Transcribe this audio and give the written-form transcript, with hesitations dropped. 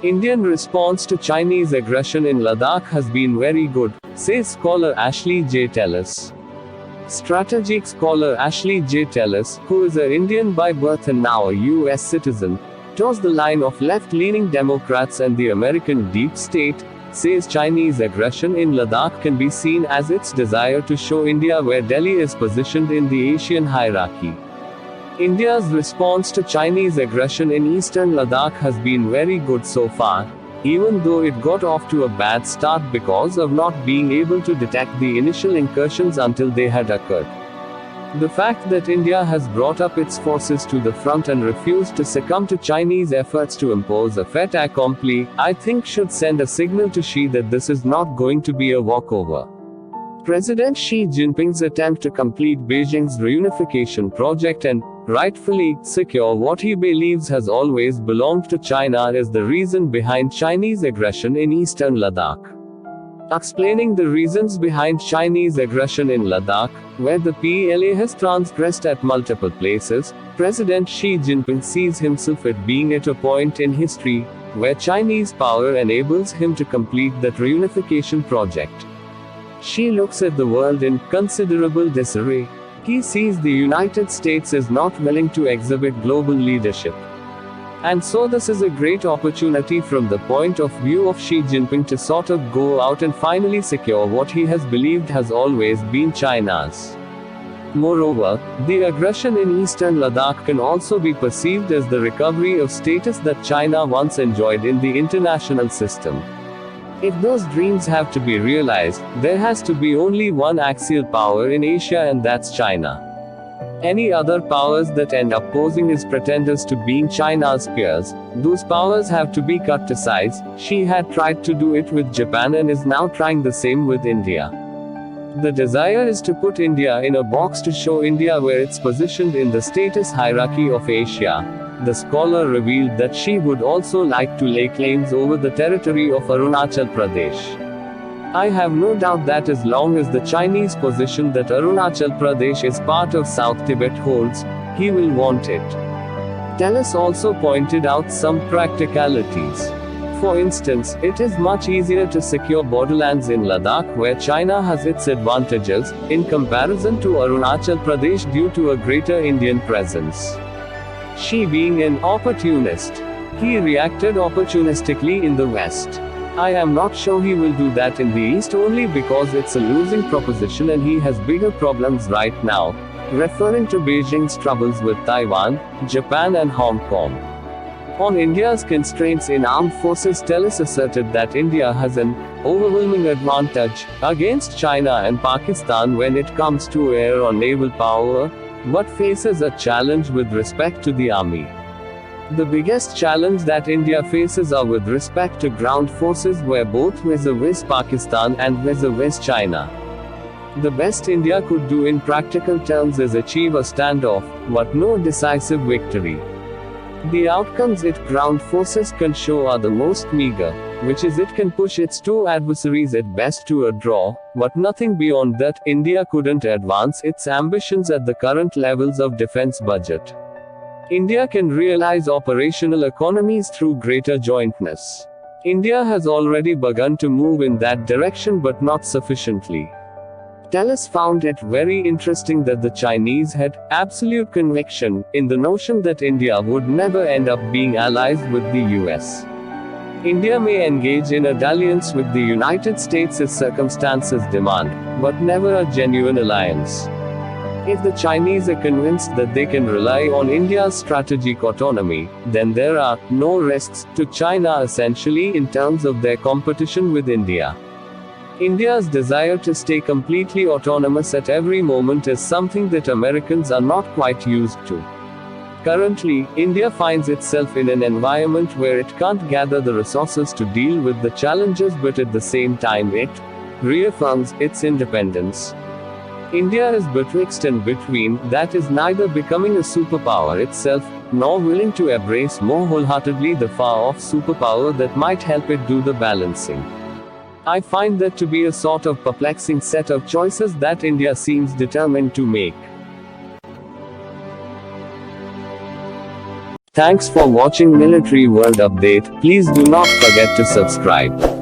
Indian response to Chinese aggression in Ladakh has been very good, says scholar Ashley J. Tellis. Strategic scholar Ashley J. Tellis, who is an Indian by birth and now a US citizen, toes the line of left-leaning Democrats and the American deep state, says Chinese aggression in Ladakh can be seen as its desire to show India where Delhi is positioned in the Asian hierarchy. India's response to Chinese aggression in eastern Ladakh has been very good so far, even though it got off to a bad start because of not being able to detect the initial incursions until they had occurred. The fact that India has brought up its forces to the front and refused to succumb to Chinese efforts to impose a fait accompli, I think should send a signal to Xi that this is not going to be a walkover. President Xi Jinping's attempt to complete Beijing's reunification project and, rightfully, secure what he believes has always belonged to China is the reason behind Chinese aggression in eastern Ladakh. Explaining the reasons behind Chinese aggression in Ladakh, where the PLA has transgressed at multiple places, President Xi Jinping sees himself at being at a point in history where Chinese power enables him to complete that reunification project. Xi looks at the world in considerable disarray. He sees the United States is not willing to exhibit global leadership. And so this is a great opportunity from the point of view of Xi Jinping to sort of go out and finally secure what he has believed has always been China's. Moreover, the aggression in eastern Ladakh can also be perceived as the recovery of status that China once enjoyed in the international system. If those dreams have to be realized, there has to be only one axial power in Asia, and that's China. Any other powers that end up posing as pretenders to being China's peers, those powers have to be cut to size. Xi had tried to do it with Japan and is now trying the same with India. The desire is to put India in a box to show India where it's positioned in the status hierarchy of Asia. The scholar revealed that Xi would also like to lay claims over the territory of Arunachal Pradesh. I have no doubt that as long as the Chinese position that Arunachal Pradesh is part of South Tibet holds, he will want it. Tellis also pointed out some practicalities. For instance, it is much easier to secure borderlands in Ladakh where China has its advantages, in comparison to Arunachal Pradesh due to a greater Indian presence. Xi being an opportunist, he reacted opportunistically in the West. I am not sure he will do that in the East only because it's a losing proposition and he has bigger problems right now, referring to Beijing's troubles with Taiwan, Japan and Hong Kong. On India's constraints in armed forces, Tellis asserted that India has an overwhelming advantage against China and Pakistan when it comes to air or naval power, but faces a challenge with respect to the army. The biggest challenge that India faces are with respect to ground forces, where both vis-a-vis Pakistan and vis-a-vis China. The best India could do in practical terms is achieve a standoff, but no decisive victory. The outcomes its ground forces can show are the most meager, which is it can push its two adversaries at best to a draw, but nothing beyond that. India couldn't advance its ambitions at the current levels of defense budget. India can realize operational economies through greater jointness. India has already begun to move in that direction, but not sufficiently. Tellis found it very interesting that the Chinese had absolute conviction in the notion that India would never end up being allies with the US. India may engage in a dalliance with the United States as circumstances demand, but never a genuine alliance. If the Chinese are convinced that they can rely on India's strategic autonomy, then there are no risks to China essentially in terms of their competition with India. India's desire to stay completely autonomous at every moment is something that Americans are not quite used to. Currently, India finds itself in an environment where it can't gather the resources to deal with the challenges, but at the same time it reaffirms its independence. India is betwixt and between, that is, neither becoming a superpower itself, nor willing to embrace more wholeheartedly the far-off superpower that might help it do the balancing. I find that to be a sort of perplexing set of choices that India seems determined to make. Thanks for watching Military World Update. Please do not forget to subscribe.